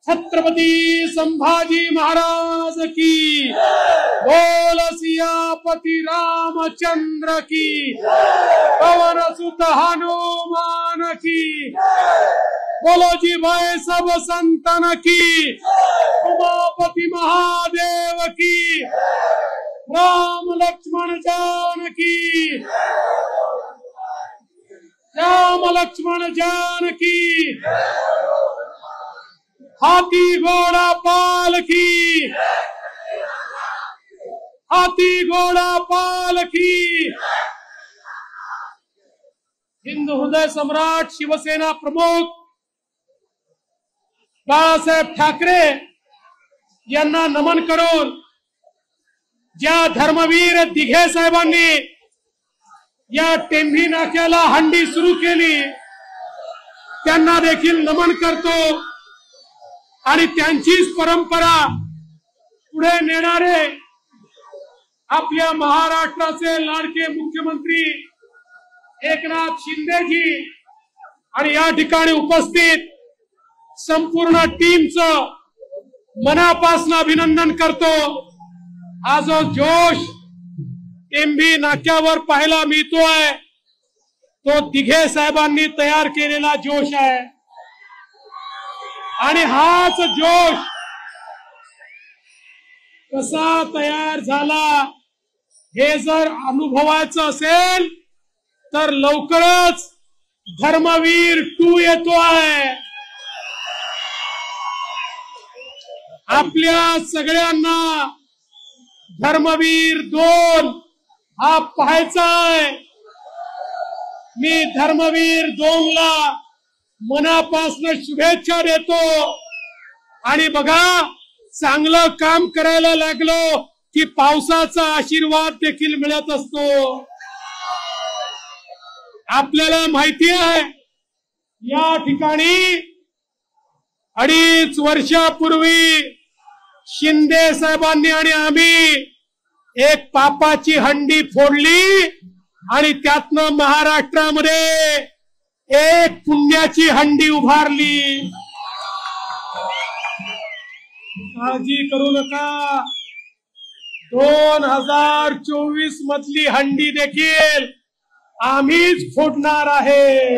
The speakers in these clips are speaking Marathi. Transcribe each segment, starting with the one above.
छत्रपति संभाजी महाराज की, बोल सियापति रामचंद्र की, पवन सुत हनुमान की, बोलो जी भाई सब संतन की, उमापति महादेव की, राम लक्ष्मण जानकी, राम लक्ष्मण जानकी, हाथी घोड़ा पाल की, हाथी घोड़ा पाल की। हिंदू हृदय सम्राट शिवसेना प्रमुख बाळासाहेब ठाकरे यांना नमन करून ज्या धर्मवीर दिघे साहेबांनी या टेंभी नाक्याला हंडी सुरू केली त्यांना देखील नमन करतो आणि त्यांचीच परंपरा पुढे नेणारे आपल्या महाराष्ट्राचे लाडके मुख्यमंत्री एकनाथ शिंदेजी आणि या ठिकाणी उपस्थित संपूर्ण टीमचं मनापासून अभिनंदन करतो। हा जो जोश टेंभी नाक्यावर पाहायला मिळतोय तो दिघे साहेबांनी तयार केलेला जोश आहे आणि हाच जोश कसा तयार झाला हे जर अनुभवायचं असेल तर लवकरच धर्मवीर 2 येतोय। आपल्या सगळ्यांना धर्मवीर 2 हा पाहायचा आहे। मी धर्मवीर 2 ला मनापासून शुभेच्छा देतो आणि बघा चांगलं काम करायला लागलो की पावसाचा आशीर्वाद देखील मिळत असतो। आपल्याला माहिती आहे या ठिकाणी 2.5 वर्षापूर्वी शिंदे साहेबांनी आणि आम्ही एक पापाची हंडी फोडली आणि त्यातनं महाराष्ट्रामध्ये एक पुण्याची हंडी उभारली। काळजी करू नका, 2024 मधली हंडी देखील आम्हीच फोडणार आहे।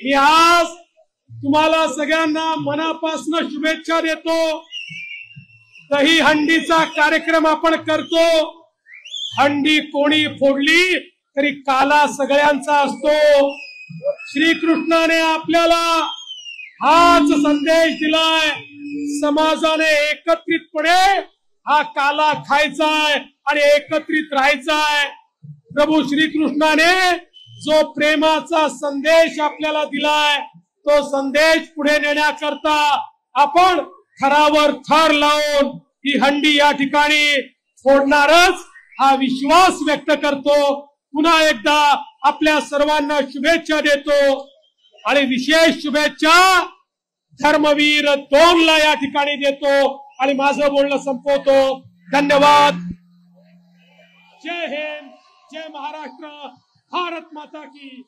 मी आज तुम्हाला सगळ्यांना मनापासून शुभेच्छा देतो। दही हंडीचा कार्यक्रम आपण करतो। हंडी कोणी फोडली तरी काला सगळ्यांचा असतो। श्रीकृष्णाने आपल्याला हाच संदेश दिलाय, समाजाने एकत्रितपणे हा काला खायचाय आणि एकत्रित राहायचाय। प्रभू श्रीकृष्णाने जो प्रेमाचा संदेश आपल्याला दिलाय तो संदेश पुढे नेण्याकरता आपण थरावर थर लावून ही हंडी या ठिकाणी फोडणारच हा विश्वास व्यक्त करतो। पुन्हा एकदा आपल्या सर्वांना शुभेच्छा देतो आणि विशेष शुभेच्छा धर्मवीर 2 ला या ठिकाणी देतो आणि माझं बोलणं संपवतो। धन्यवाद। जय हिंद, जय महाराष्ट्र, भारत माता की।